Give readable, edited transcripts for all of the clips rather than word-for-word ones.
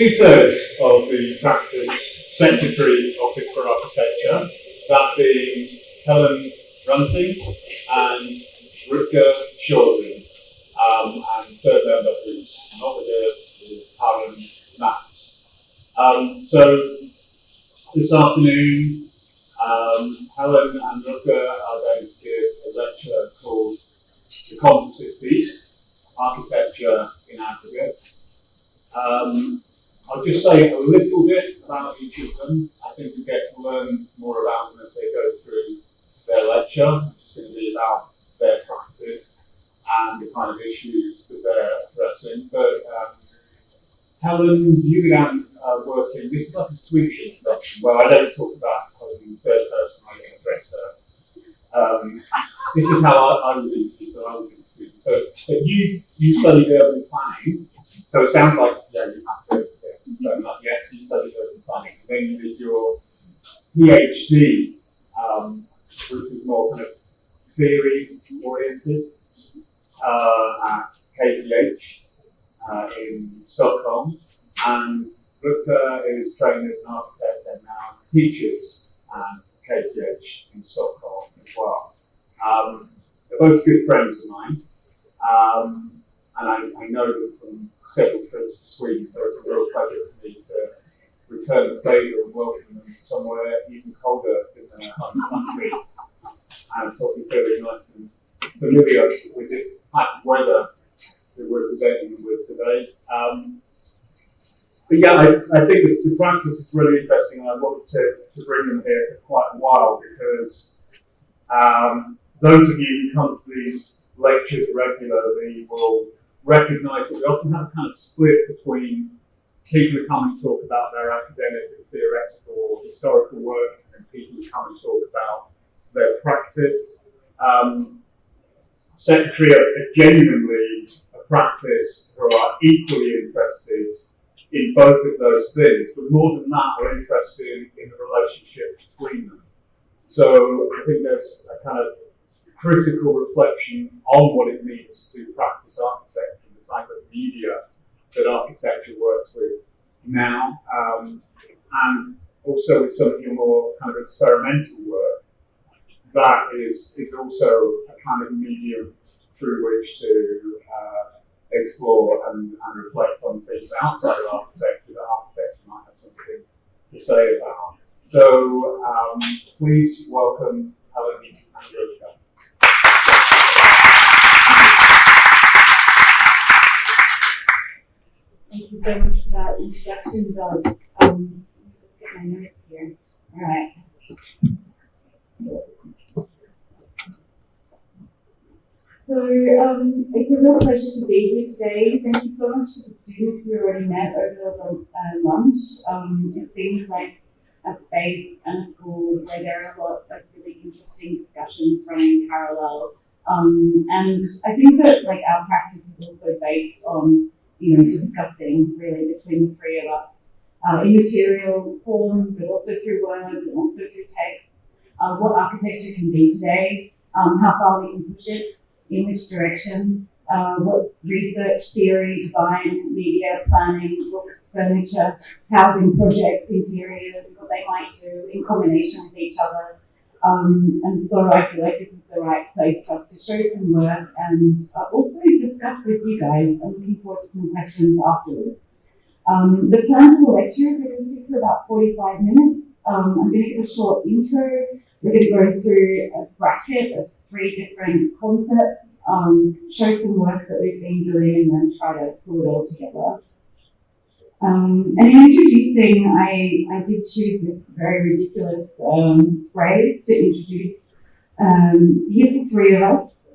2/3 of the practice secretary office for architecture, that being Helen Runting and Rutger Sjögrim, and third member who's not with us is Karin Matz. So this afternoon, Helen and Rutger are going to give a lecture called The Composite Beast, Architecture in Aggregate. I'll just say a little bit about each of them. I think we get to learn more about them as they go through their lecture, which is going to be about their practice and the kind of issues that they're addressing. But Helen, you began working, this is like a Swedish introduction, where I don't talk about Helen in the third person, I don't address her. This is how I was introduced when I was in student. So but you studied urban planning, so it sounds like, yeah, you have to confirm that. Yes, you studied urban planning, and then you did your PhD, which was more kind of theory-oriented, at KTH in Stockholm, and Rutger is trained as an architect and now teaches at KTH in Stockholm as well. They're both good friends of mine, and I know them from several trips to Sweden, so it's a real pleasure for me to return the favour and welcome them somewhere even colder in their home country, and probably fairly nice and familiar with this type of weather that we're presenting them with today. But yeah, I think the practice is really interesting, and I wanted to bring them here for quite a while because those of you who come to these lectures regularly will recognise that we often have a kind of split between people who come and talk about their academic and theoretical or historical work and people who come and talk about their practice. Secretary are genuinely a practice who are equally interested in both of those things, but more than that, we're interested in the relationship between them. So I think there's a kind of critical reflection on what it means to practice architecture, the type of media that architecture works with now, and also with some of your more kind of experimental work. That is also a kind of medium through which to explore and reflect on things outside of architecture that architecture might have something to say about. So please welcome Helen and Rutger. Thank you so much for that introduction, Doug. Let me just get my notes here. All right. So it's a real pleasure to be here today. Thank you so much to the students we already met over the lunch. It seems like a space and a school where there are a lot of really interesting discussions running parallel. And I think that like our practice is also based on, discussing really between the three of us in material form, but also through words and also through texts, what architecture can be today, how far we can push it, in which directions, what research, theory, design, media, planning, books, furniture, housing projects, interiors, what they might do in combination with each other. And so I feel like this is the right place for us to show some work and also discuss with you guys. I'm looking forward to some questions afterwards. The plan for the lecture is we're going to speak for about 45 minutes. I'm going to give a short intro. We're going to go through a bracket of 3 different concepts, show some work that we've been doing, and then try to pull it all together. And in introducing, I did choose this very ridiculous phrase to introduce. Here's the 3 of us.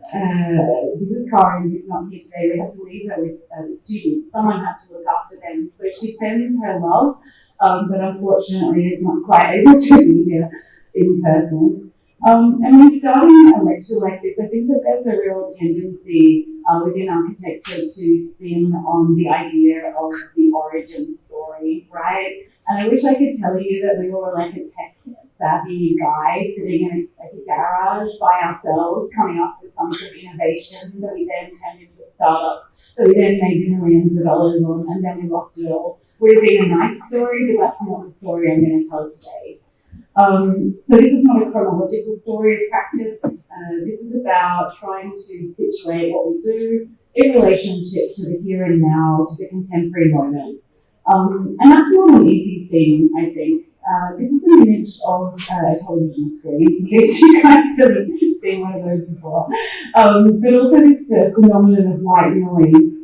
This is Karin, who's not here today. We had to leave her with the students. Someone had to look after them. So she sends her love, but unfortunately is not quite able to be here in person. And when starting a lecture like this, I think that there's a real tendency within architecture to spin on the idea of the origin story, right? And I wish I could tell you that we were like a tech-savvy guy sitting in a garage by ourselves, coming up with some sort of innovation that we then turned into a startup, that we then made millions of dollars on, and then we lost it all. would have been a nice story, but that's not the story I'm going to tell today. So this is not a chronological story of practice. This is about trying to situate what we do in relationship to the here and now, to the contemporary moment. And that's not an easy thing, I think. This is an image of a television screen, in case you guys haven't seen one of those before. But also this phenomenon of white noise,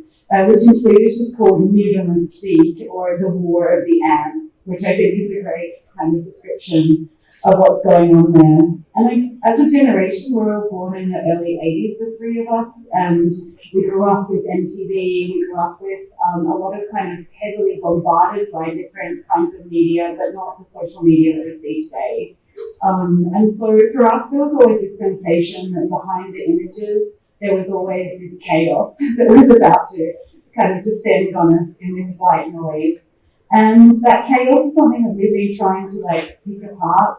which in Swedish is called Mondernities, or the war of the ants, which I think is a great kind of description of what's going on there. And as a generation, we're all born in the early 80s, the three of us, and we grew up with MTV, we grew up with a lot of kind of heavily bombarded by different kinds of media, but not the social media that we see today. And so for us, there was always this sensation that behind the images, there was always this chaos that was about to kind of descend on us in this white noise. And that chaos is something that we've been trying to pick apart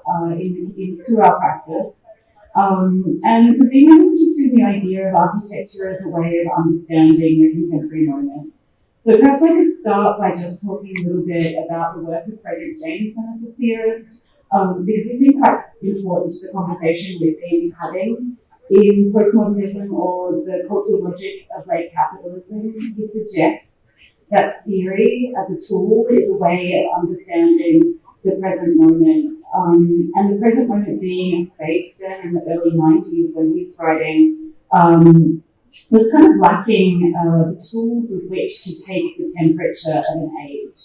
through our practice. And we've been interested in the idea of architecture as a way of understanding the contemporary moment. So perhaps I could start by just talking a little bit about the work of Frederick Jameson as a theorist, because it's been quite important to the conversation we've been having in postmodernism or the cultural logic of late capitalism. He suggests that theory as a tool is a way of understanding the present moment. And the present moment being a space then in the early 90s when he's writing was kind of lacking the tools with which to take the temperature of an age.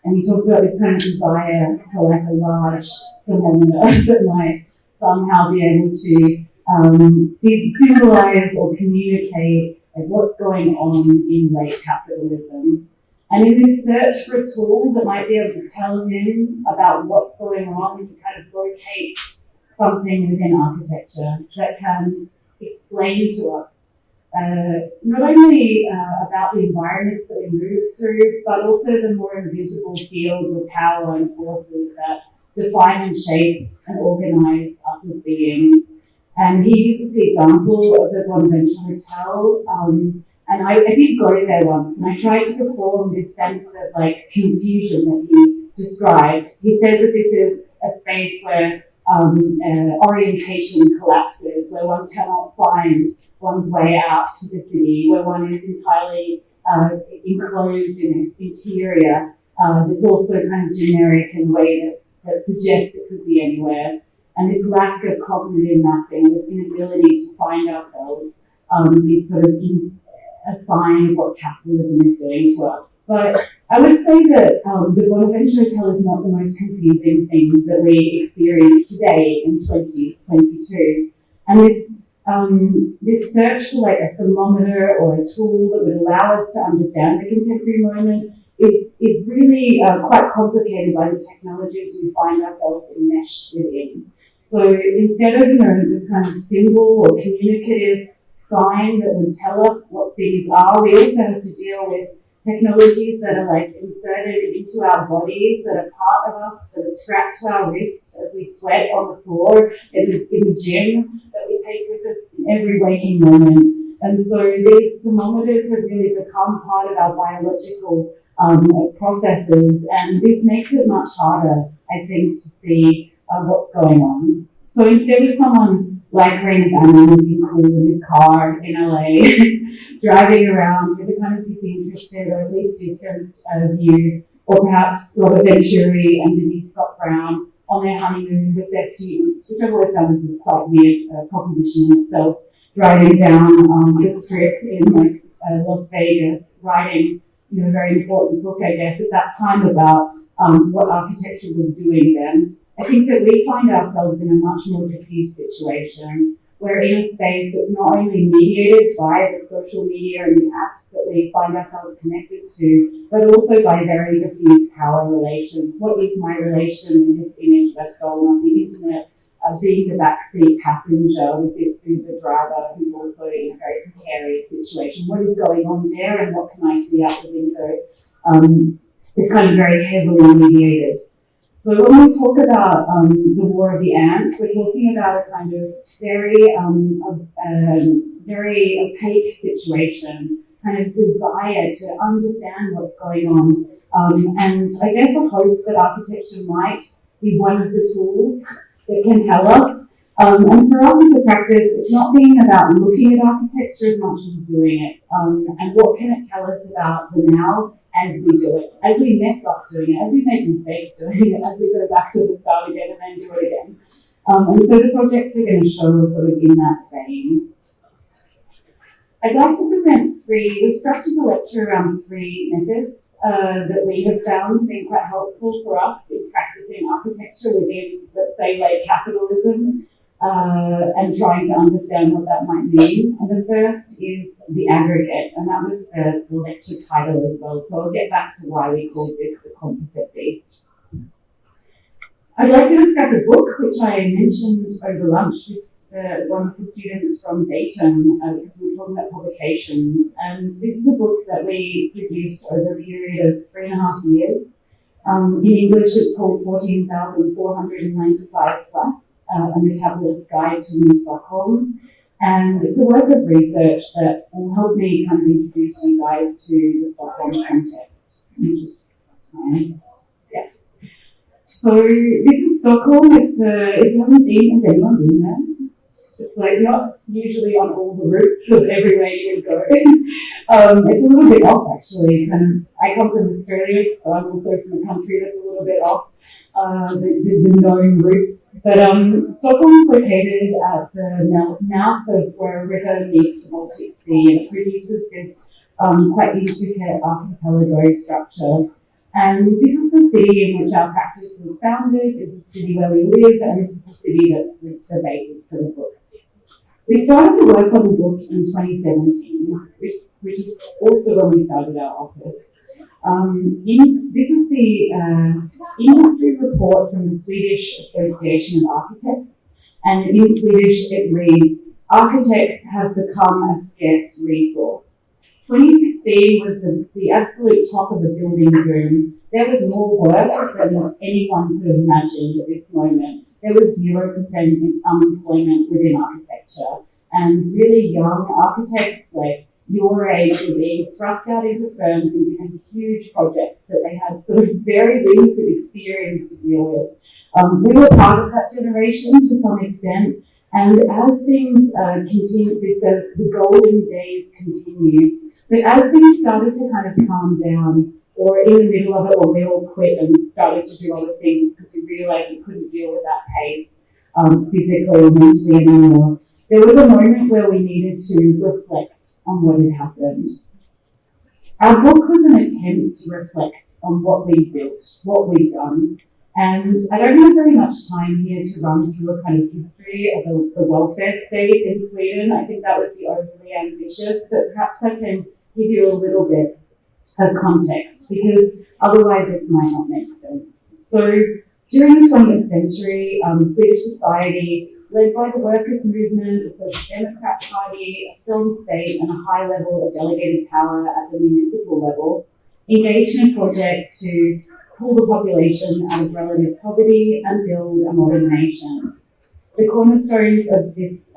And he talks about this kind of desire for a large phenomena that might somehow be able to symbolize or communicate what's going on in late capitalism. And in this search for a tool that might be able to tell him about what's going on, he kind of locates something within architecture that can explain to us not only about the environments that we move through, but also the more invisible fields of power and forces that define and shape and organize us as beings. And he uses the example of the Bonaventure Hotel. And I did go there once, and I tried to perform this sense of confusion that he describes. He says that this is a space where orientation collapses, where one cannot find one's way out to the city, where one is entirely enclosed in its interior. It's also kind of generic in a way that suggests it could be anywhere. And this lack of cognitive mapping, this inability to find ourselves, is sort of a sign of what capitalism is doing to us. But I would say that the Bonaventure Hotel is not the most confusing thing that we experience today in 2022. And this search for a thermometer or a tool that would allow us to understand the contemporary moment is really quite complicated by the technologies we find ourselves enmeshed within. So instead of this kind of symbol or communicative sign that would tell us what things are, we also have to deal with technologies that are inserted into our bodies, that are part of us, that are strapped to our wrists as we sweat on the floor in the gym, that we take with us in every waking moment. And so these thermometers have really become part of our biological processes, and this makes it much harder, I think, to see what's going on. So instead of someone like Rain Bannon looking cool in his car in LA, driving around with a kind of disinterested or at least distanced view, or perhaps Robert Venturi and Denise Scott Brown on their honeymoon with their students, which I've always found this is quite weird proposition in itself, driving down the strip in Las Vegas, writing a very important book, I guess, at that time about what architecture was doing then. I think that we find ourselves in a much more diffuse situation. We're in a space that's not only mediated by the social media and the apps that we find ourselves connected to, but also by very diffuse power relations. What is my relation in this image that I've stolen off the internet, being the backseat passenger with this Uber driver who's also in a very precarious situation? What is going on there, and what can I see out the window? It's kind of very heavily mediated. So when we talk about the war of the ants, we're talking about a kind of very opaque situation, kind of desire to understand what's going on And I guess a hope that architecture might be one of the tools that can tell us. And for us as a practice, it's not being about looking at architecture as much as doing it. And what can it tell us about the now as we do it, as we mess up doing it, as we make mistakes doing it, as we go back to the start again and then do it again. And so the projects we're going to show are sort of in that vein. I'd like to present we've structured the lecture around three methods that we have found been quite helpful for us in practicing architecture within, let's say, late capitalism, and trying to understand what that might mean. And the first is the aggregate, and that was the lecture title as well. So I'll get back to why we called this the composite beast. I'd like to discuss a book which I mentioned over lunch with the wonderful students from Dayton, because we were talking about publications. And this is a book that we produced over a period of 3.5 years. In English, it's called 14,495 Flats, a Metabolist Guide to New Stockholm. And it's a work of research that will help me kind of introduce you guys to the Stockholm context. So this is Stockholm. It's if you haven't been, has anyone been there? It's like not usually on all the routes of everywhere you would go. It's a little bit off actually. I come from Australia, so I'm also from a country that's a little bit off the known routes. But Stockholm is located at the mouth of where a river meets the Baltic Sea, and it produces this quite intricate archipelago structure. And this is the city in which our practice was founded. This is the city where we live, and this is the city that's the basis for the book. We started the work on the book in 2017, which is also when we started our office. This is the industry report from the Swedish Association of Architects, and in Swedish it reads, "Architects have become a scarce resource." 2016 was the absolute top of the building boom. There was more work than anyone could have imagined at this moment. There was 0% unemployment within architecture, and really young architects like your age were being thrust out into firms and given huge projects that they had sort of very limited experience to deal with. We were part of that generation to some extent, and as things continue, this says the golden days continue. But as things started to kind of calm down, or in the middle of it, or we all quit and started to do other things because we realized we couldn't deal with that pace physically or mentally anymore, there was a moment where we needed to reflect on what had happened. Our book was an attempt to reflect on what we built, what we'd done. And I don't have very much time here to run through a kind of history of the welfare state in Sweden. I think that would be overly ambitious, but perhaps I can give you a little bit of context, because otherwise this might not make sense. So during the 20th century, Swedish society, led by the workers' movement, the Social Democrat Party, a strong state and a high level of delegated power at the municipal level, engaged in a project to pull the population out of relative poverty and build a modern nation. The cornerstones of this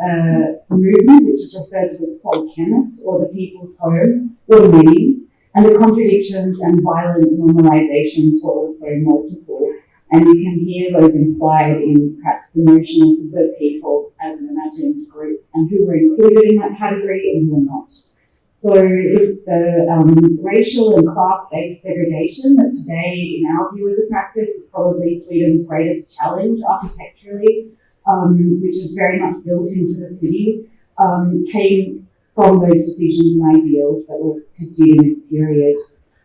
movement, which is referred to as Folkhemmet, or the people's home, were many, and the contradictions and violent normalizations were also multiple. And you can hear those implied in perhaps the notion of the people as an imagined group, and who were included in that category and who were not. So the racial and class-based segregation that today, in our view as a practice, is probably Sweden's greatest challenge architecturally, which is very much built into the city, came from those decisions and ideals that were pursued in this period.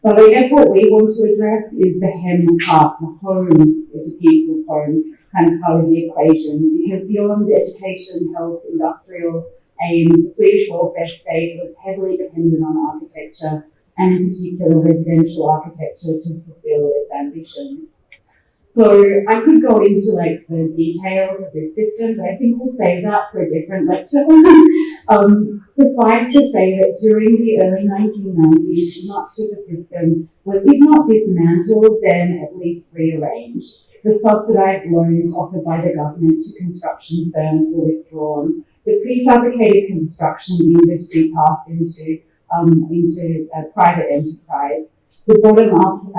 But I guess what we want to address is the hem part, the home of the people's home, kind of part of the equation, because beyond education, health, industrial aims, the Swedish welfare state was heavily dependent on architecture, and in particular residential architecture, to fulfill its ambitions. So I could go into like the details of this system, but I think we'll save that for a different lecture. Suffice to say that during the early 1990s, much of the system was, if not dismantled, then at least rearranged. The subsidised loans offered by the government to construction firms were withdrawn. The prefabricated construction industry passed into private enterprise, The bottom-up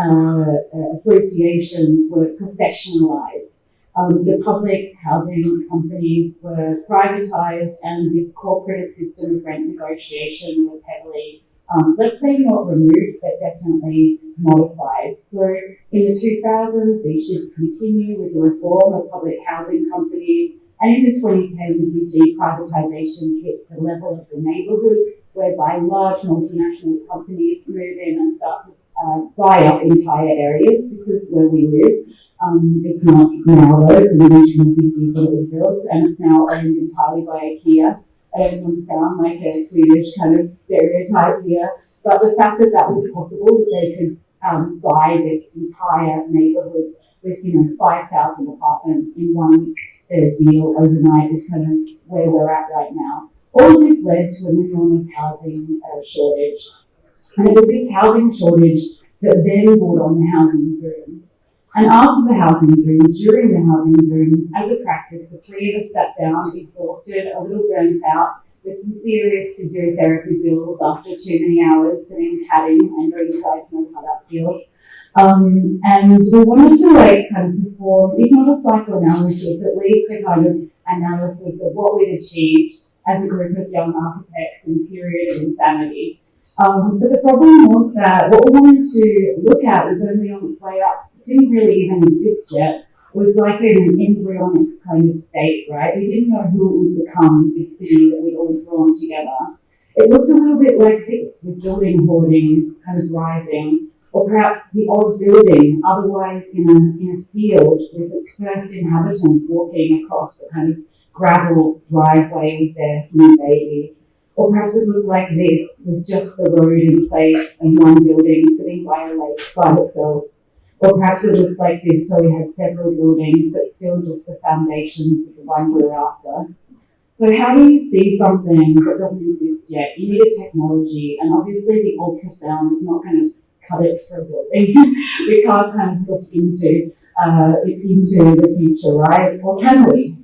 associations were professionalized. The public housing companies were privatized, and this corporate system of rent negotiation was heavily, let's say not removed, but definitely modified. So in the 2000s, these shifts continue with the reform of public housing companies, and in the 2010s, we see privatization hit the level of the neighborhood, whereby large multinational companies move in and start to buy up entire areas. This is where we live. It's not now though, it's in the 1950s when it was built, and it's now owned entirely by IKEA. I don't want to sound like a Swedish kind of stereotype here, but the fact that that was possible, that they could buy this entire neighborhood with, 5,000 apartments in one deal overnight is kind of where we're at right now. All of this led to an enormous housing shortage. And it was this housing shortage that then brought on the housing boom. And after the housing boom, during the housing boom, as a practice, the three of us sat down, exhausted, a little burnt out, with some serious physiotherapy bills after too many hours sitting padding. I know you guys know how that feels. And we wanted to kind of perform, if not a psychoanalysis, at least a kind of analysis of what we'd achieved as a group of young architects in a period of insanity. But the problem was that what we wanted to look at was only on its way up. It didn't really even exist yet. It was like an embryonic kind of state, right? We didn't know who it would become, this city that we'd all thrown together. It looked a little bit like this, with building hoardings kind of rising, or perhaps the odd building, otherwise in a field with its first inhabitants walking across the kind of gravel driveway with their new baby. Or perhaps it looked like this, with just the road in place and one building sitting by a lake by itself. Or perhaps it looked like this, so we had several buildings, but still just the foundations of the one we were after. So how do you see something that doesn't exist yet? You need a technology, and obviously the ultrasound is not going to cut it for a building. We can't kind of look into the future, right? Or can we?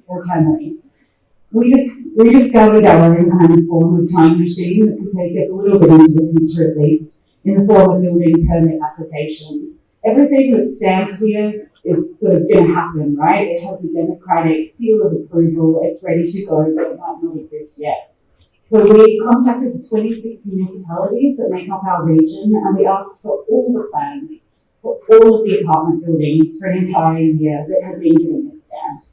We discovered our own kind of form of time machine that could take us a little bit into the future at least, in the form of building permit applications. Everything that's stamped here is sort of going to happen, right? It has a democratic seal of approval, it's ready to go, but it might not exist yet. So we contacted the 26 municipalities that make up our region, and we asked for all the plans for all of the apartment buildings for an entire year that had been given this stamp.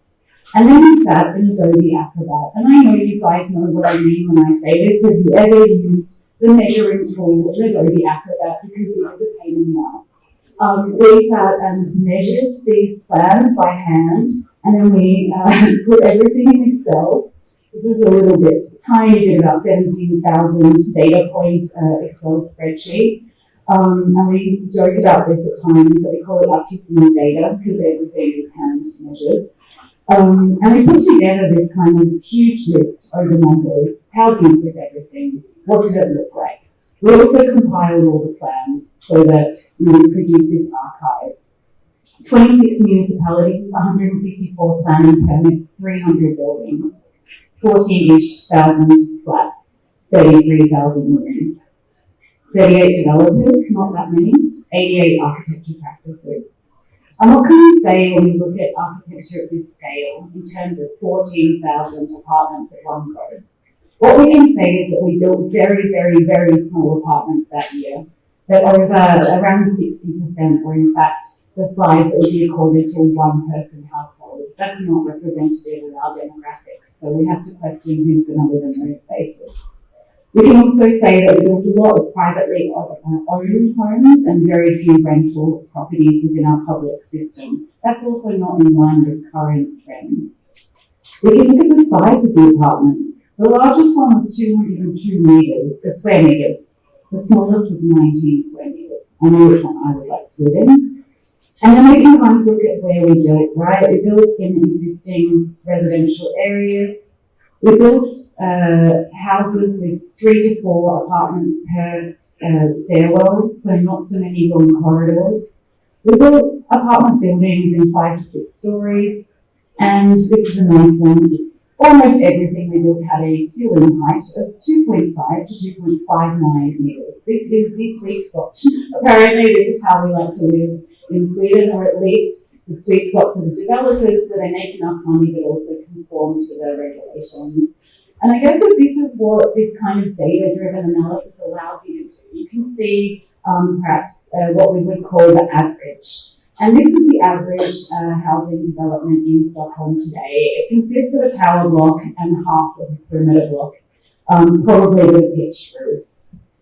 And then we sat in Adobe Acrobat, and I know you guys know what I mean when I say this. Have you ever used the measuring tool in Adobe Acrobat? Because it is a pain in the ass. We sat and measured these plans by hand, and then we put everything in Excel. This is a little bit, tiny bit, about 17,000 data point Excel spreadsheet. And we joke about this at times, that we call it artisanal data, because everything is hand measured. And we put together this kind of huge list over numbers. How big was everything? What did it look like? We also compiled all the plans so that we would produce this archive. 26 municipalities, 154 planning permits, 300 buildings, 14-ish thousand flats, 33,000 rooms, 38 developers, not that many, 88 architecture practices. And what can we say when we look at architecture at this scale in terms of 14,000 apartments at one go? What we can say is that we built very, very, very small apartments that year, that around 60% were in fact the size that would be accorded to a one-person household. That's not representative of our demographics, so we have to question who's going to live in those spaces. We can also say that we built a lot of privately owned homes and very few rental properties within our public system. That's also not in line with current trends. We can look at the size of the apartments. The largest one was 202 square meters. The smallest was 19 square meters. I know which one I would like to live in. And then we can kind of look at where we built, right? We built in existing residential areas. We built houses with 3 to 4 apartments per stairwell, so not so many long corridors. We built apartment buildings in 5 to 6 stories, and this is a nice one. almost everything we built had a ceiling height of 2.5 to 2.59 metres. This is the sweet spot. Apparently, this is how we like to live in Sweden, or at least the sweet spot for the developers, where they make enough money but also conform to the regulations. And I guess that this is what this kind of data-driven analysis allows you to do. You can see perhaps what we would call the average. And this is the average housing development in Stockholm today. It consists of a tower block and half of a perimeter block, probably with a pitched roof.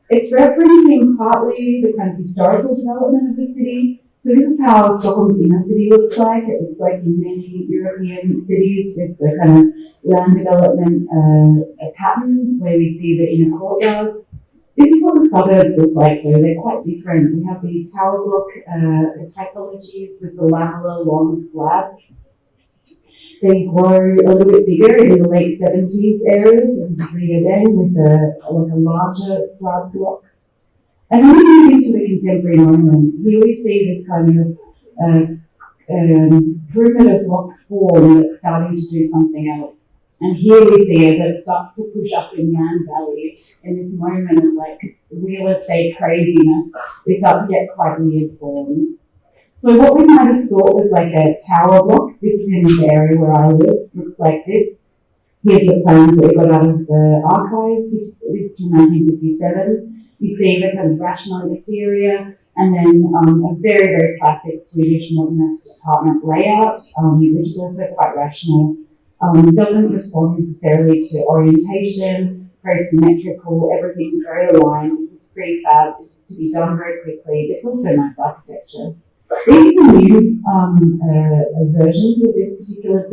It's referencing partly the kind of historical development of the city. So this is how Stockholm's inner city looks like. It looks like in many European cities with the kind of land development pattern where we see the inner courtyards. This is what the suburbs look like though. They're quite different. We have these tower block typologies with the lamellar long slabs. They grow a little bit bigger in the late 70s areas. This is Riedeng with a larger slab block. And when we move into the contemporary moment, here we see this kind of perimeter block form that's starting to do something else. And here we see as it starts to push up in Man Valley in this moment of like real estate craziness, they start to get quite weird forms. So what we might have thought was like a tower block, this is in the area where I live, looks like this. Here's the plans that we got out of the archive. This is from 1957. You see the kind of rational exterior, and then a very, very classic Swedish modernist apartment layout, which is also quite rational. Doesn't respond necessarily to orientation. It's very symmetrical. Everything's very aligned. This is prefab. This is to be done very quickly. It's also nice architecture. These are the new versions of this particular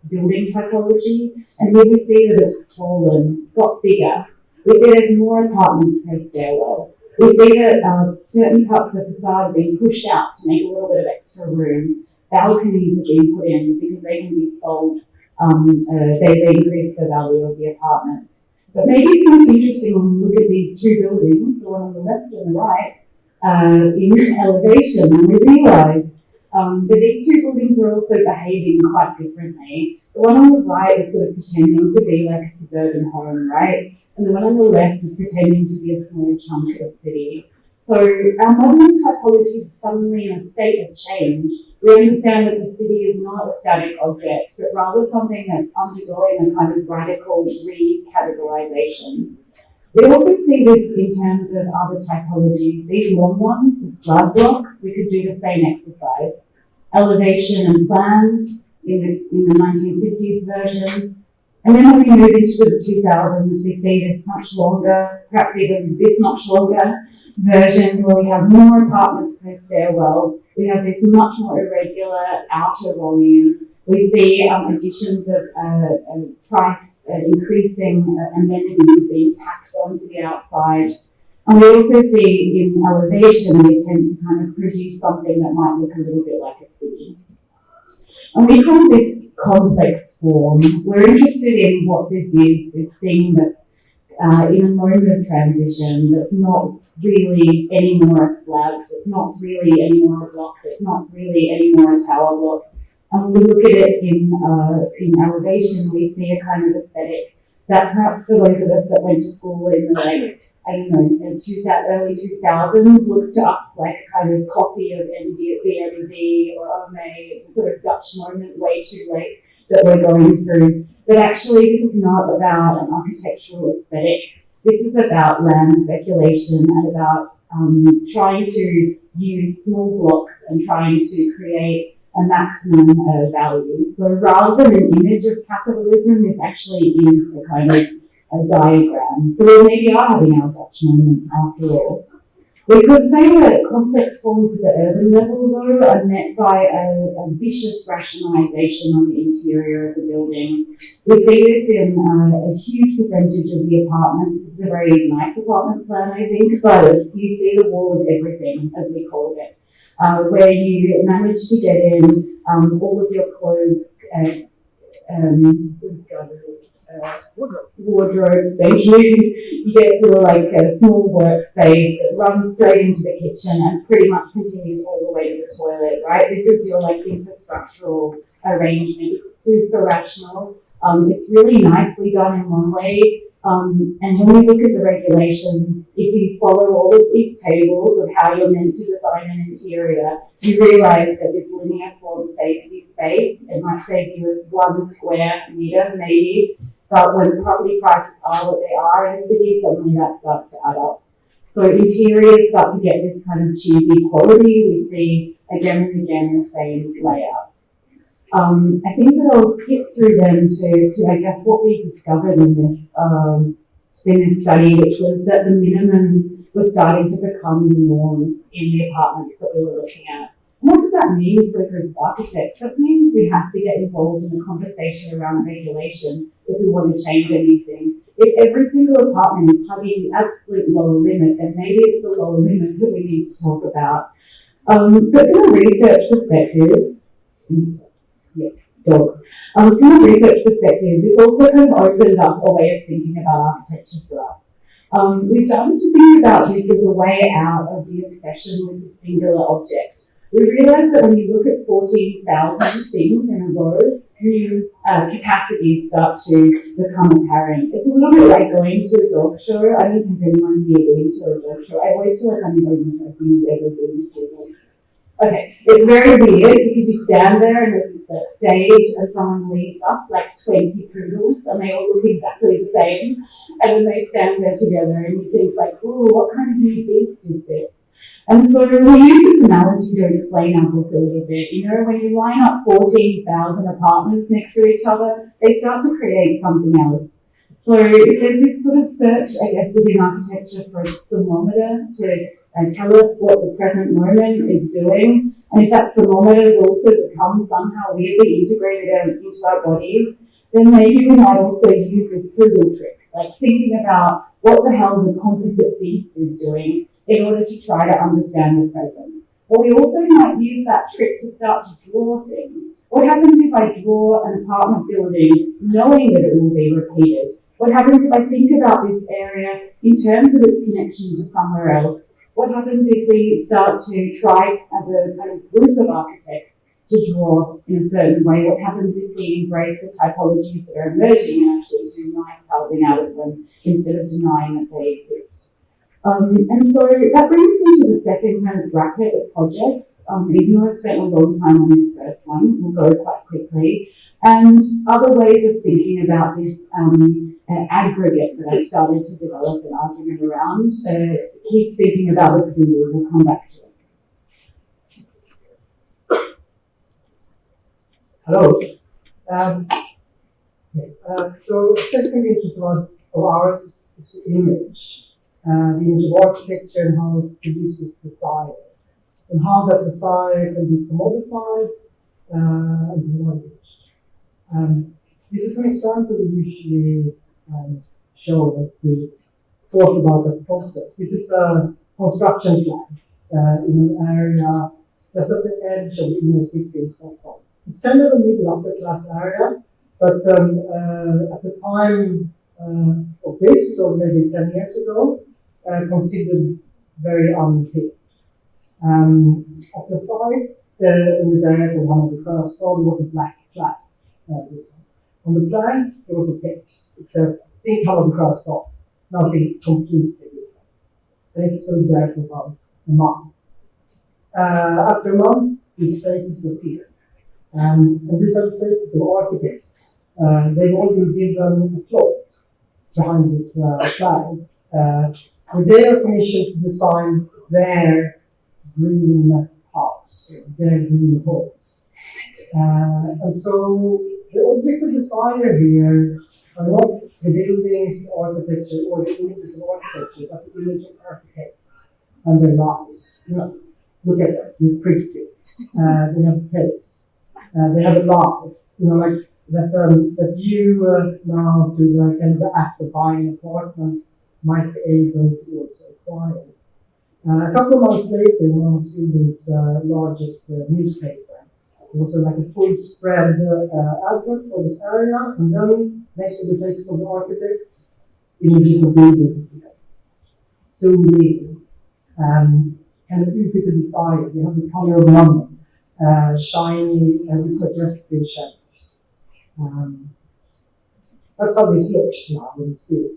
building typology, and here we see that it's swollen, it's got bigger. We see there's more apartments per stairwell. We see that certain parts of the facade are being pushed out to make a little bit of extra room. Balconies are being put in because they can be sold. They increase the value of the apartments. But maybe it's most interesting when we look at these two buildings, the one on the left and the right, in elevation, and we realise that these two buildings are also behaving quite differently. The one on the right is sort of pretending to be like a suburban home, right? And the one on the left is pretending to be a small chunk of city. So our modernist typology is suddenly in a state of change. We understand that the city is not a static object, but rather something that's undergoing a kind of radical recategorization. We also see this in terms of other typologies. These long ones, the slab blocks, we could do the same exercise. Elevation and plan in the 1950s version. And then when we move into the 2000s, we see this much longer, perhaps even this much longer version where we have more apartments per stairwell. We have this much more irregular outer volume. We see additions of price increasing amenities being tacked onto the outside. And we also see in elevation the attempt to kind of produce something that might look a little bit like a city. And we call this complex form. We're interested in what this is, this thing that's in a moment of transition, that's not really anymore a slab, that's not really anymore a block, that's not really anymore a tower block. And when we look at it in elevation, we see a kind of aesthetic that perhaps for those of us that went to school in the early 2000s looks to us like a kind of copy of MDV or Ome. It's a sort of Dutch moment, way too late, that we're going through. But actually, this is not about an architectural aesthetic. This is about land speculation and about trying to use small blocks and trying to create a maximum value. So rather than an image of capitalism, this actually is a kind of a diagram. So we maybe are having our Dutch moment after all. We could say that complex forms at the urban level, though, are met by a vicious rationalization on the interior of the building. We see this in a huge percentage of the apartments. This is a very nice apartment plan, I think, but you see the wall of everything, as we call it, where you manage to get in all of your clothes, wardrobes, thank you. You get your a small workspace that runs straight into the kitchen and pretty much continues all the way to the toilet, right? This is your infrastructural arrangement. It's super rational. It's really nicely done in one way. And when we look at the regulations, if you follow all of these tables of how you're meant to design an interior, you realise that this linear form saves you space. It might save you 1 square metre maybe, but when property prices are what they are in a city, suddenly that starts to add up. So interiors start to get this kind of cheapy quality we see again and again in the same layouts. I think that I'll skip through them to I guess what we discovered in this study, which was that the minimums were starting to become the norms in the apartments that we were looking at. And what does that mean for a group of architects? That means we have to get involved in a conversation around regulation if we want to change anything. If every single apartment is hugging the absolute lower limit, then maybe it's the lower limit that we need to talk about. But from a research perspective, yes, dogs. From a research perspective, this also kind of opened up a way of thinking about architecture for us. We started to think about this as a way out of the obsession with the singular object. We realised that when you look at 14,000 things in a row, new capacities start to become apparent. It's a little bit like going to a dog show. I don't know if anyone here been to a dog show. I always feel like I'm the only person who's ever been to a dog show. Okay, it's very weird because you stand there and there's this stage and someone leads up like 20 poodles and they all look exactly the same, and then they stand there together and you think like, oh, what kind of new beast is this? And so we use this analogy to explain our book a little bit. You know, when you line up 14,000 apartments next to each other, they start to create something else. So there's this sort of search, I guess, within architecture for a thermometer to tell us what the present moment is doing. And if that thermometer has also become somehow weirdly integrated into our bodies, then maybe we might also use this poodle trick, like thinking about what the hell the composite beast is doing in order to try to understand the present. But we also might use that trick to start to draw things. What happens if I draw an apartment building knowing that it will be repeated? What happens if I think about this area in terms of its connection to somewhere else? What happens if we start to try as a kind of group of architects to draw in a certain way? What happens if we embrace the typologies that are emerging and actually do nice housing out of them instead of denying that they exist? And so that brings me to the second kind of bracket of projects. Even though I've spent a long time on this first one, we'll go quite quickly. And other ways of thinking about this aggregate that I've started to develop an argument around. Keep thinking about the poodle, we'll come back to it. Hello. So second interest of ours is the image of architecture and how it produces desire, and how that desire can be commodified and mortgaged. This is an example we usually show that we talk about that process. This is a construction plan in an area just at the edge of the inner city in Stockholm. It's kind of a middle upper class area, but at the time of this, so maybe 10 years ago, considered very unpaved. At the site in this area called Rutger Sjögrim was a black flag. On the plan, there was a text. It says, think Helen Runting, nothing completely different. And it stood there for about a month. After a month, these faces appeared. And these are the faces of architects. They've all been given a plot behind this flag. Where they are commissioned to design their green house, their green homes. And so the object of desire here are not the buildings, the architecture, or the images of architecture, but the image of architects and their lives. You know, look at them, they're pretty. They have taste. They have a life. You know, like that you now through the kind of the act of buying an apartment might be able to also acquire. A couple of months later, one of Sweden's largest newspaper, there was like a full spread advert for this area, and then next to the faces of the architects, images of buildings appeared. Zoomed in, kind of easy to desire. You have the color of London, shiny and with suggestive shadows. That's how this looks now when it's built.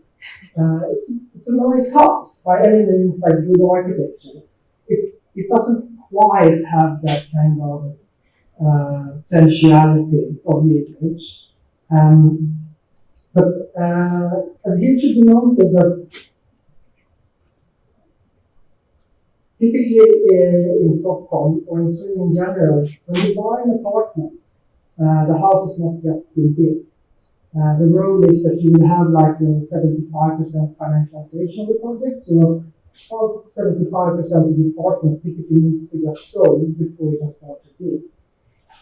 It's a nice house by any means, like good architecture. It doesn't quite have that kind of sensuality of the image. And here should be noted that typically in Stockholm or in Sweden in general, when you buy an apartment, the house is not yet been built. The rule is that you will have like a 75% financialization of the project, so about 75% of the apartments typically needs to get sold before you can start to build.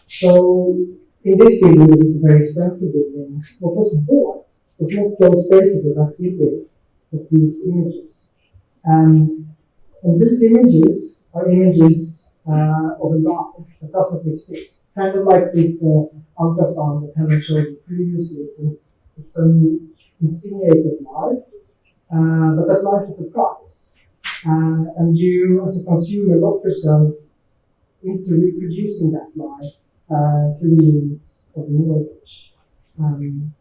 So in this building, it is a very expensive building. What was bought was not those spaces of that building, but these images. And these images are images of a life that does not exist. Kind of like this ultrasound that Helen showed you previously. It's an insinuated life, but that life is a price. And you, as a consumer, lock yourself into reproducing that life through the means of the mortgage.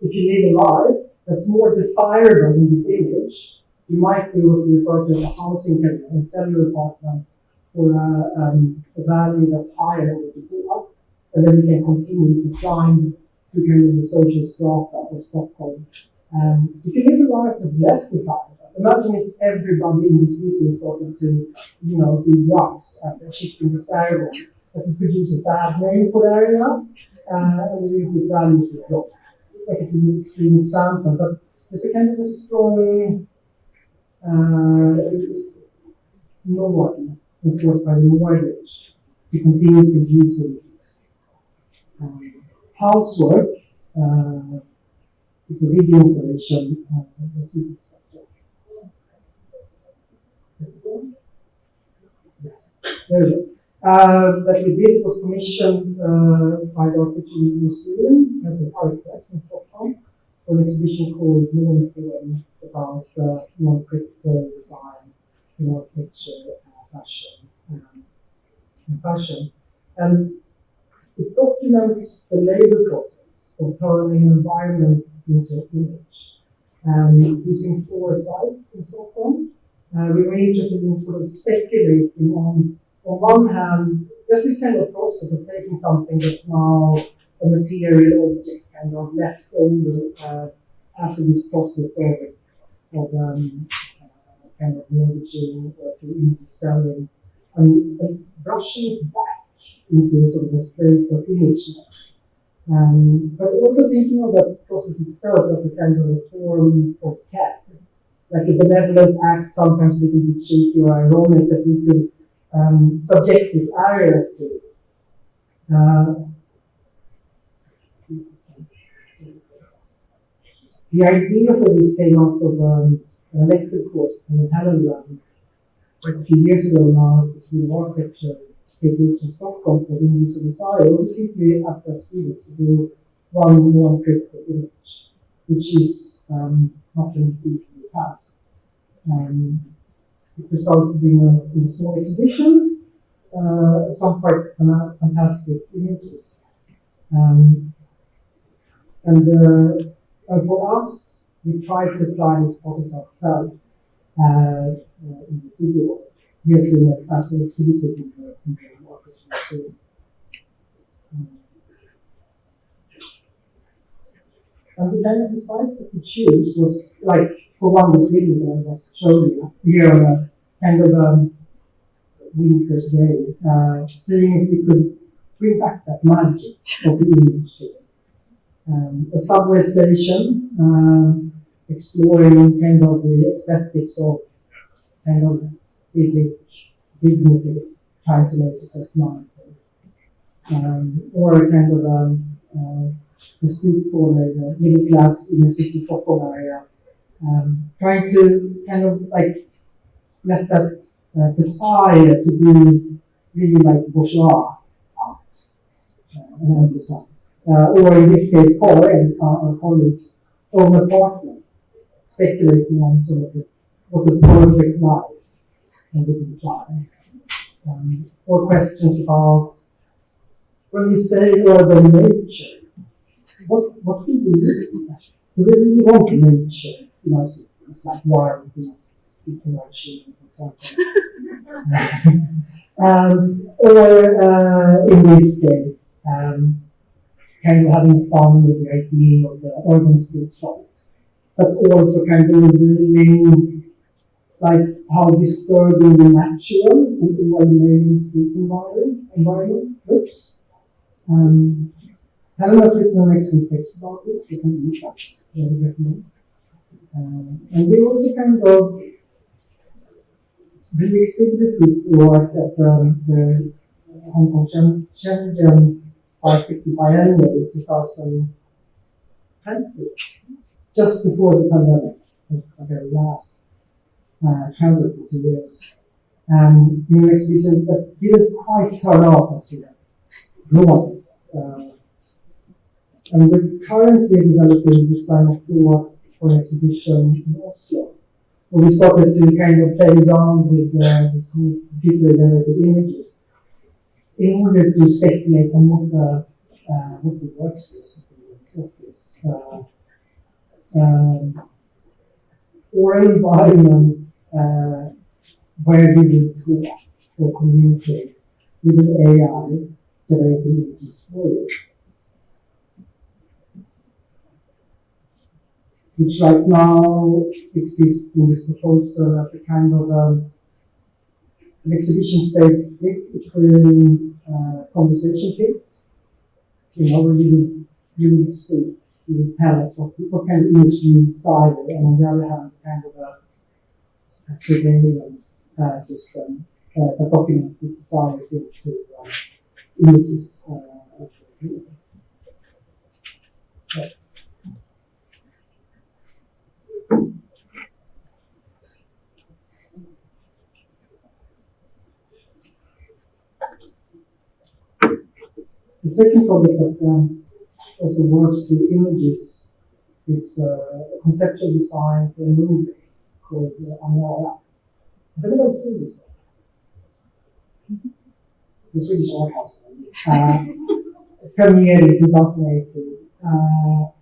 If you live a life that's more desirable in this image, you might do what we refer to as a housing career and sell your apartment for a value that's higher than what you bought, and then you can continue to climb through kind of the social strata of Stockholm. If you live a life that's less desirable, imagine if everybody in this meeting started to, do drugs and shipping is terrible, that would produce a bad name for the area, and the reason the values would drop. Like it's an extreme example, but there's a kind of a strong norm enforced by the mortgage to continue producing these. Housework is a video installation of megastructures. Yes, there we go. That we did was commissioned by the Architecture Museum at the Architects in Stockholm for an exhibition called Non-Form about non-critical design in architecture, fashion. And it documents the labor process of turning an environment into an image. Using 4 sites in Stockholm, we were interested in sort of speculating on one hand, there's this kind of process of taking something that's now a material object kind of left over after this process of kind of mortgaging or through image selling, and brushing it back into sort of a state of imageness. But also thinking of that process itself as a kind of a form of care, like a benevolent act, sometimes a little bit cheeky or ironic, that we could subject these areas to. The idea for this came out of an electric course from Helen Runting quite a few years ago now at the School of Architecture in Stockholm for the English of Desire. We simply asked our students to do one more critical image, which is not an easy task. It resulted in a small exhibition of some quite fantastic images. And for us, we tried to apply this process ourselves in the studio. Here's as an exhibited in the Architecture Museum. And the kind of the sites that we choose was like, for one, this video that I was showing you here on a kind of winter's day, seeing if we could bring back that magic of the image to it. A subway station, exploring kind of the aesthetics of kind of civic dignity, trying to make it as nice. Or kind of the street corner, the middle class in the city Stockholm area, trying to kind of like let that desire to be really like bourgeois out and emphasize. Or in this case, Karin, our colleagues, own apartment, speculating on sort of what the perfect life would imply. Or questions about when we say urban nature, what do we mean? we really want nature in our cities, like wild beasts, people are children, for example. Or in this case, kind of having fun with the idea of the urban street front, but also kind of revealing like how disturbing the natural and well-made street environment looks. Helen has written an excellent text about this with some impacts, I would recommend. And we also kind of re-exhibited this work at the Hong Kong Shenzhen bicycle biennial in 2020, just before the pandemic, the last travel for 2 years. In an exhibition that didn't quite turn out as we had drawn it. And we're currently developing this line of thought for an exhibition in Oslo, where we started to kind of play around with these computer-generated images in order to speculate on what the workspace would be in this office, or an environment where we would talk or communicate with an AI generating images for you, which right now exists in this proposal as a kind of an exhibition space split between conversation pit, where you would speak, you would tell us what kind of image you decided, and on the other hand, kind of a surveillance system that documents this desires into images. The second project that also works through images is a conceptual design for a movie called Amara. Has anybody seen this one? It's a Swedish art house movie. It premiered in 2018.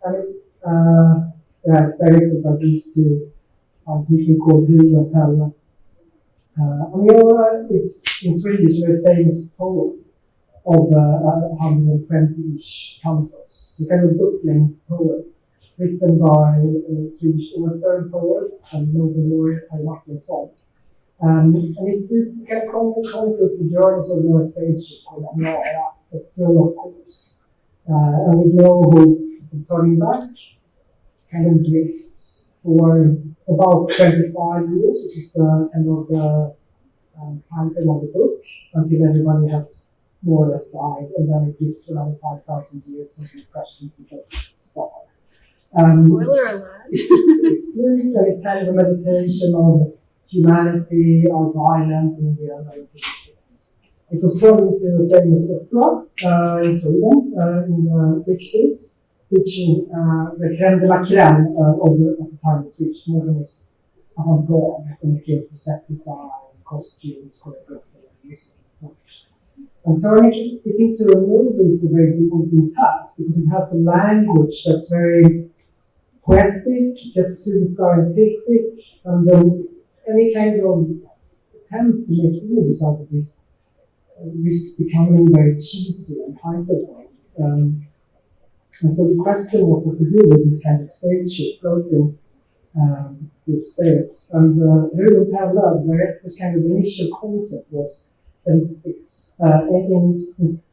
And it's directed by these two people called Rutger and Helen. Amara is, in Swedish, a very famous poem of 120-ish cantos. So kind of book-length poem written by a Swedish author and poet and Nobel laureate Rutger Sjögrim. And it kind of chronicles the journeys of the spaceship called Amara that's full of course. And with no hope of turning back, kind of drifts for about 25 years, which is the kind of the time frame of the book, until everybody has more or less died, and then it drifts for another 5,000 years until it crashes into the star. Spoiler alert. It's bleak, and it's kind of a meditation on humanity, our violence, and the other things. It was turned into a famous opera in Sweden in the 60s, featuring the crème de la crème of the, at the time, the Swedish modernist avant-garde when it came to set design, costumes, choreography, and music and such. And turning it into a movie is a very difficult task because it has a language that's very poetic, that seems scientific, and then any kind of attempt to make images out of this risks becoming very cheesy and hyperbole. And so the question was what to do with this kind of spaceship floating through space. And Rutger Sjögrim, the director's kind of initial concept was that it's in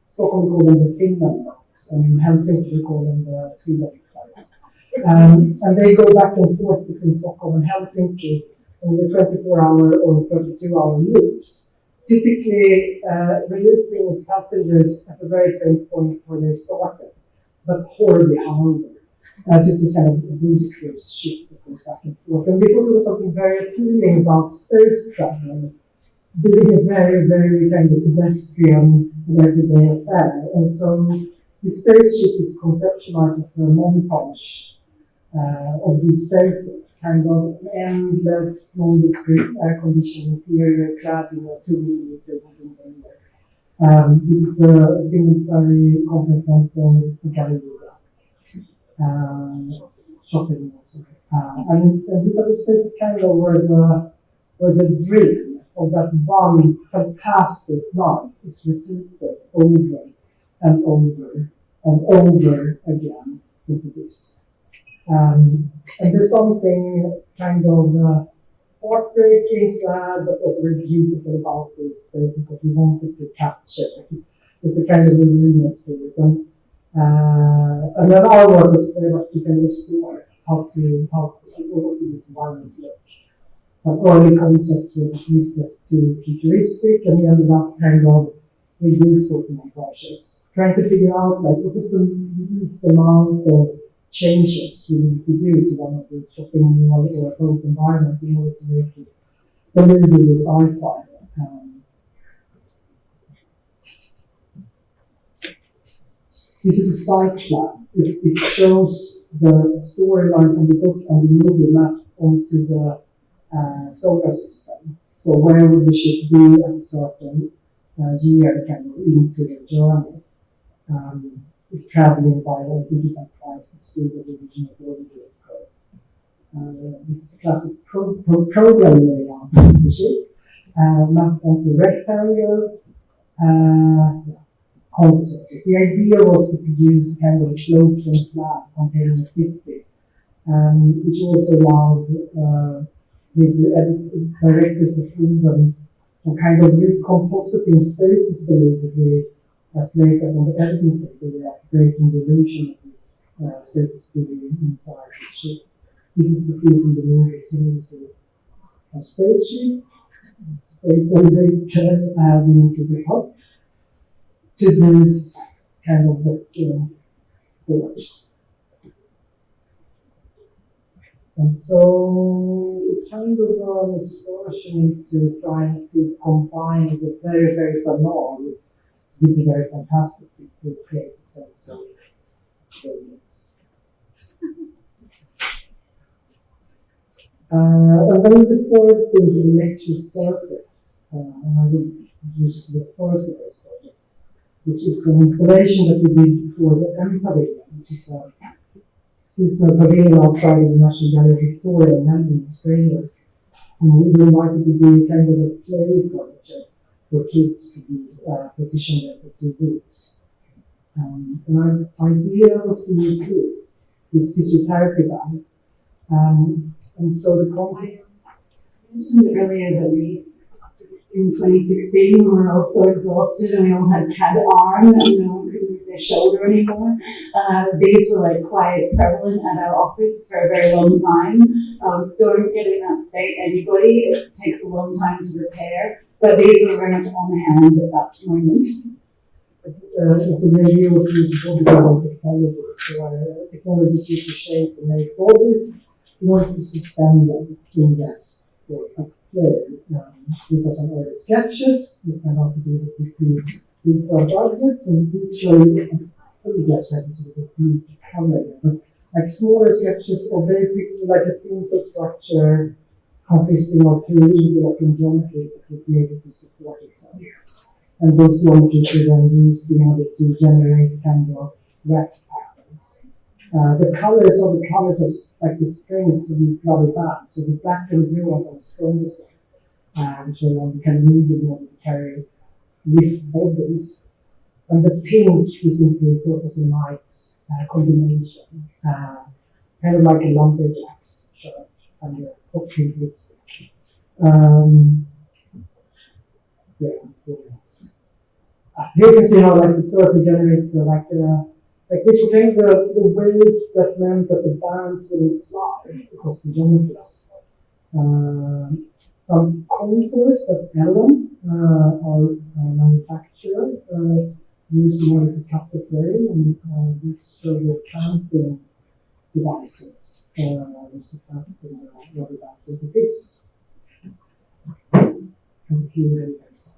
Stockholm we call them the Finland lights, and in Helsinki we call them the Sweden lights. And they go back and forth between Stockholm and Helsinki in the 24-hour or 32-hour loops, typically releasing its passengers at the very same point where they started, but horribly hungover. So it's this kind of booze cruise ship that goes back and forth. And we thought there was something very appealing about space travel being a very, very kind of pedestrian and everyday affair. And so the spaceship is conceptualized as a montage of these spaces, kind of endless, nondescript air-conditioned interior clad in a 2-meter wooden window. This is a thing very conference center for Karin Matz. shopping malls. And these other spaces kind of where the dream of that one fantastic ride is repeated over and over and over again into this. And there's something kind of heartbreaking, sad, but also very beautiful about these spaces that we wanted to capture. There's a kind of realness to it. And then our work was very much to kind of explore how do these environments look. Some early concepts were dismissed as too futuristic, and we ended up kind of with these photomontages, trying to figure out like what was the least amount of changes we need to do to one of these shopping mall or boat environments in order to make it believably sci-fi. This is a site plan. It shows the storyline from the book and the movie mapped onto the solar system. So where would the ship be at a certain year kind of into the journey? If traveling by, I think it's like twice the speed of the original Voyager curve. This is a classic program layout of the ship, mapped onto rectangle. Concentrates. The idea was to produce kind of a floating slab containing a city, which also allowed the directors the freedom of kind of recompositing spaces believably as late as on the editing table without breaking the illusion of these spaces being inside the ship. This is the scene from the movie. It's a spaceship, space elevator being to be helped to these kind of doors. And so it's kind of an exploration into trying to combine the very, very banal with the very fantastic to create a sense of brilliance. And then the third thing, the lecture surface, and I will use the first of those projects, which is an installation that we did for the M Pavilion, which is a seasonal pavilion outside of the National Gallery Victoria in Melbourne, Australia. And we were invited to do kind of a play furniture for kids to be positioned there for 2 weeks. And our idea was to use these physiotherapy bands. And so the concept. I mentioned earlier that in 2016, we were all so exhausted and we all had CAD arm and no one could move their shoulder anymore. These were like quite prevalent at our office for a very long time. Don't get in that state, anybody. It takes a long time to repair, but these were very much on hand at that moment. So the idea was to use body technologies. So technologies used to shape and make bodies in order to suspend them in rest or at play. These are some early sketches that turned out to be able to big for objects, and these show you, probably just have this with a huge camera, but like smaller sketches of basically like a simple structure consisting of 3 interlocking geometries that would be able to support itself. And those geometries were then used in order to generate kind of weft patterns. The colors of like the strengths of these rubber bands. So the black and blue ones are the strongest one, which are kind of needed in order to carry lift bodies. And the pink we simply thought was a nice combination, kind of like a lumberjack's shirt and a hot pink lipstick. Here you can see how like the circle generates like this would take the ways that meant that the bands wouldn't slide across the geometries. Some contours that Ellen, our manufacturer, used in order to cut the frame, and these show the clamping devices used to fasten the rubber bands into this. And here you can see.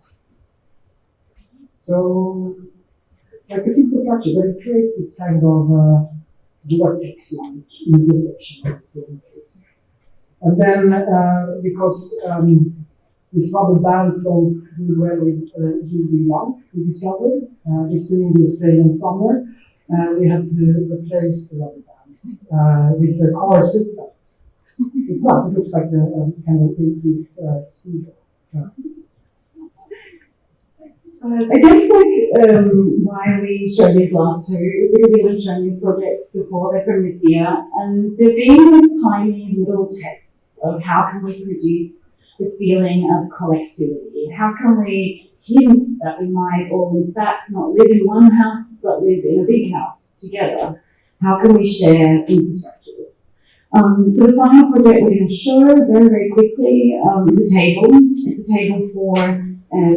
So, like a simple structure, but it creates this kind of vortex-like intersection of the geometries. And then, because these rubber bands don't deal well with UV light, we discovered, this being the Australian summer, we had to replace the rubber band with the car seatbelts. It does. It looks like the kind of this speaker. I guess why we show these last two is because we haven't shown these projects before. They're from this year, and they're being like tiny little tests of how can we produce the feeling of collectivity. How can we hint that we might all in fact not live in one house but live in a big house together? How can we share infrastructures? So the final project we're going to show very, very quickly is a table. It's a table for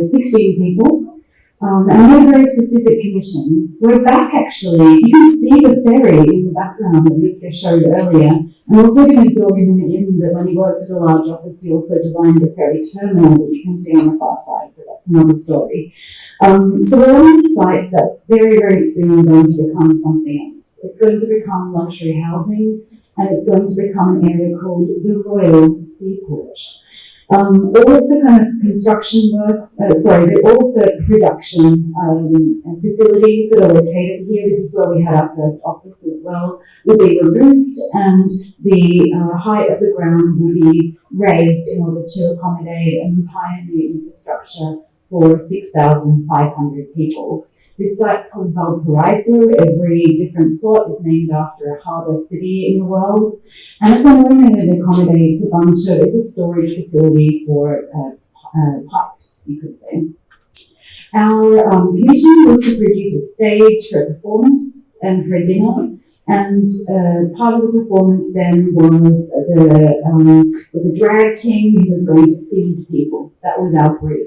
16 people. And we had a very specific commission. We're back actually, you can see the ferry in the background that Rutger showed earlier. And also going to dog him in that when he worked at a large office, he also designed the ferry terminal that you can see on the far side, but that's another story. So we're on this site that's very, very soon going to become something else. It's going to become luxury housing, and it's going to become an area called the Royal Seaport. All of the kind of construction work, all of the production facilities that are located here, this is where we had our first office as well, will be removed, and the height of the ground will be raised in order to accommodate an entire new infrastructure for 6,500 people. This site's called Valparaiso. Every different plot is named after a harbour city in the world. And at the moment it accommodates it's a storage facility for pipes, you could say. Our commission was to produce a stage for a performance and for a dinner. And part of the performance then was a drag king who was going to feed people. That was our brief.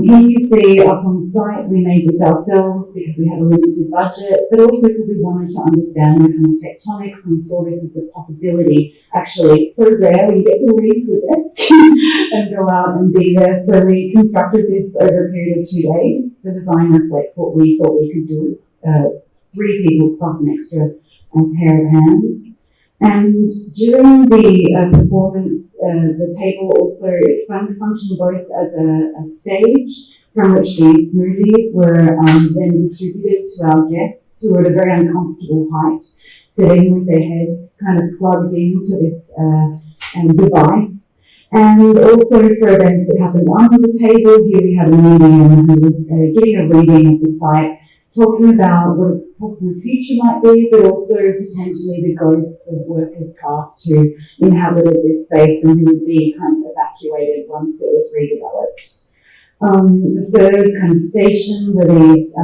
Here you see us on site. We made this ourselves because we had a limited budget, but also because we wanted to understand the kind of tectonics and we saw this as a possibility. Actually, it's so rare when you get to leave the desk and go out and be there. So we constructed this over a period of 2 days. The design reflects what we thought we could do as 3 people plus an extra pair of hands. And during the performance, the table also functioned both as a stage from which these smoothies were then distributed to our guests who were at a very uncomfortable height, sitting with their heads kind of plugged into this device. And also for events that happened under the table, here we had a medium who was giving a reading of the site, talking about what its possible future might be, but also potentially the ghosts of workers past who inhabited this space and who would be kind of evacuated once it was redeveloped. The third kind of station were these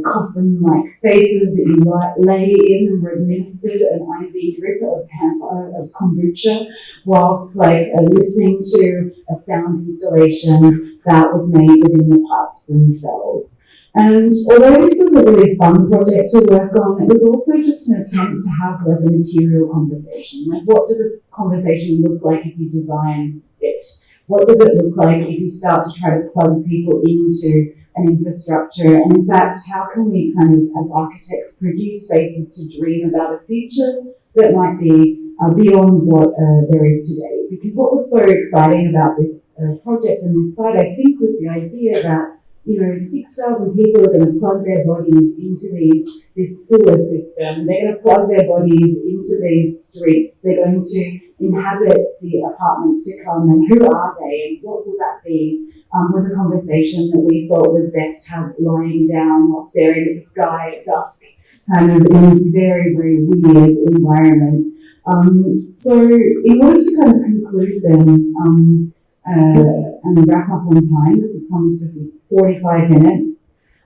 coffin-like spaces that you lay in and were administered an IV drip of kombucha whilst listening to a sound installation that was made within the pipes themselves. And although this was a really fun project to work on, it was also just an attempt to have a material conversation. What does a conversation look like if you design it? What does it look like if you start to try to plug people into an infrastructure? And in fact, how can we kind of, as architects, produce spaces to dream about a future that might be beyond what there is today? Because what was so exciting about this project and this site, I think, was the idea that 6,000 people are going to plug their bodies into this sewer system. They're going to plug their bodies into these streets. They're going to inhabit the apartments to come. And who are they? And what will that be? Was a conversation that we thought was best had lying down while staring at the sky at dusk, kind of in this very, very weird environment. So in order to kind of conclude then, and wrap up on time, because we promised it would be 45 minutes.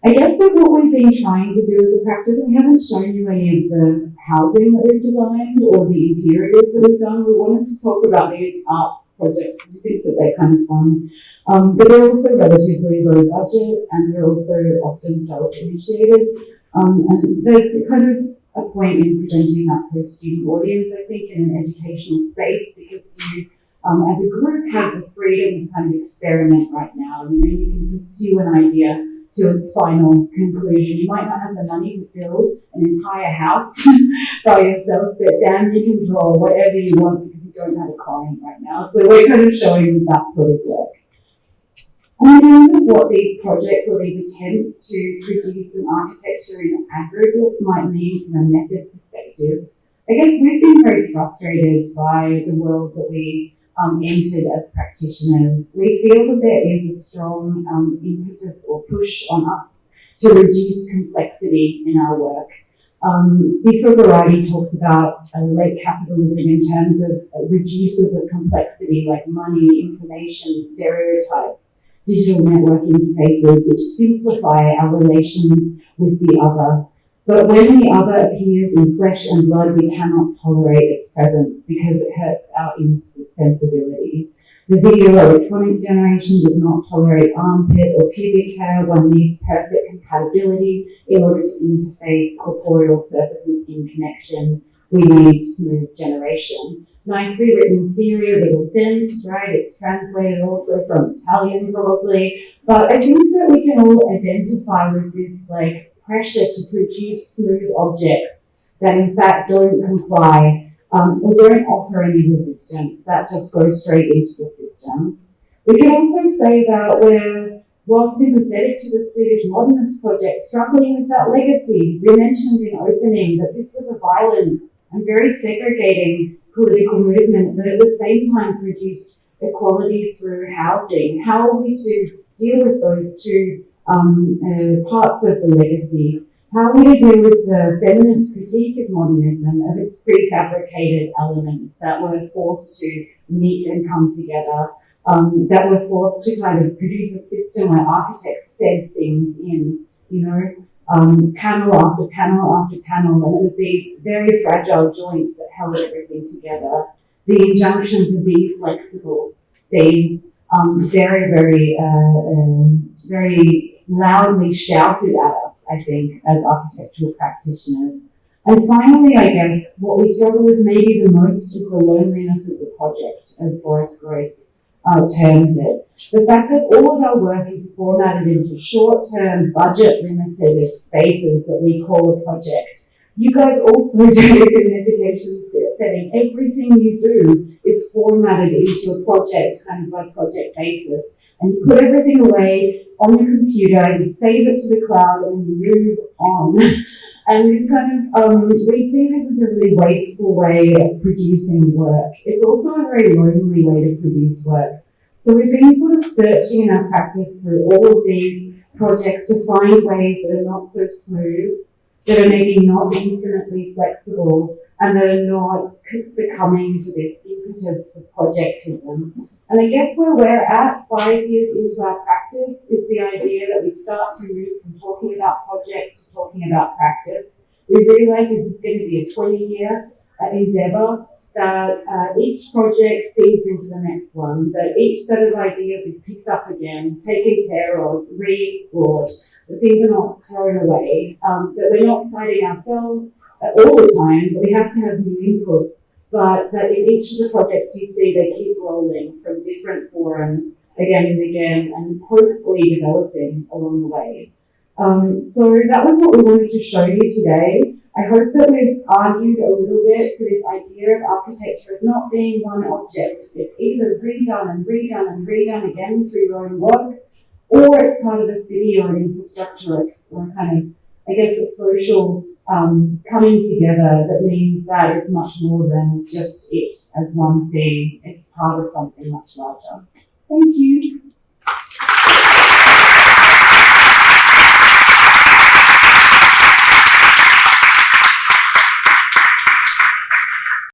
I guess that what we've been trying to do as a practice, and we haven't shown you any of the housing that we've designed or the interiors that we've done. We wanted to talk about these art projects. We think that they're kind of fun. But they're also relatively low budget and they're also often self-initiated. And there's kind of a point in presenting that for a student audience, I think, in an educational space, because you as a group have the freedom to kind of experiment right now. You can pursue an idea to its final conclusion. You might not have the money to build an entire house by yourselves, but damn, you can draw whatever you want because you don't have a client right now. So we're kind of showing that sort of work. And in terms of what these projects or these attempts to produce an architecture in aggregate might mean from a method perspective, I guess we've been very frustrated by the world that we entered as practitioners. We feel that there is a strong impetus or push on us to reduce complexity in our work. Before Variety talks about late capitalism in terms of reducers of complexity like money, information, stereotypes, digital network interfaces which simplify our relations with the other. But when the other appears in flesh and blood, we cannot tolerate its presence because it hurts our sensibility. The video electronic generation does not tolerate armpit or pubic hair. One needs perfect compatibility in order to interface corporeal surfaces in connection. We need smooth generation. Nicely written theory, a little dense, right? It's translated also from Italian probably. But I think that we can all identify with this pressure to produce smooth objects that in fact don't comply or don't offer any resistance, that just goes straight into the system. We can also say that we're, while sympathetic to the Swedish modernist project, struggling with that legacy. We mentioned in opening that this was a violent and very segregating political movement that at the same time produced equality through housing. How are we to deal with those two parts of the legacy? How are we to deal with the feminist critique of modernism, of its prefabricated elements that were forced to meet and come together, that were forced to kind of produce a system where architects fed things in, panel after panel after panel, and it was these very fragile joints that held everything together. The injunction to be flexible seems very, very, very loudly shouted at us, I think, as architectural practitioners. And finally, I guess, what we struggle with maybe the most is the loneliness of the project, as Boris Groys terms it. The fact that all of our work is formatted into short-term, budget-limited spaces that we call a project. You guys also do this in an education setting. Everything you do is formatted into a project, kind of by project basis. And you put everything away on your computer, you save it to the cloud, and you move on. And it's kind of, we see this as a really wasteful way of producing work. It's also a very lonely way to produce work. So we've been sort of searching in our practice through all of these projects to find ways that are not so smooth, that are maybe not infinitely flexible, and that are not succumbing to this impetus for projectism. And I guess where we're at 5 years into our practice is the idea that we start to move from talking about projects to talking about practice. We realize this is going to be a 20-year endeavor, that each project feeds into the next one, that each set of ideas is picked up again, taken care of, re-explored, that things are not thrown away, that we're not citing ourselves all the time, but we have to have new inputs, but that in each of the projects you see, they keep rolling from different forums again and again, and hopefully developing along the way. So that was what we wanted to show you today. I hope that we've argued a little bit for this idea of architecture as not being one object. It's either redone and redone and redone again through your own work, or it's part of a city or an infrastructure or kind of, I guess, a social coming together that means that it's much more than just it as one thing. It's part of something much larger. Thank you.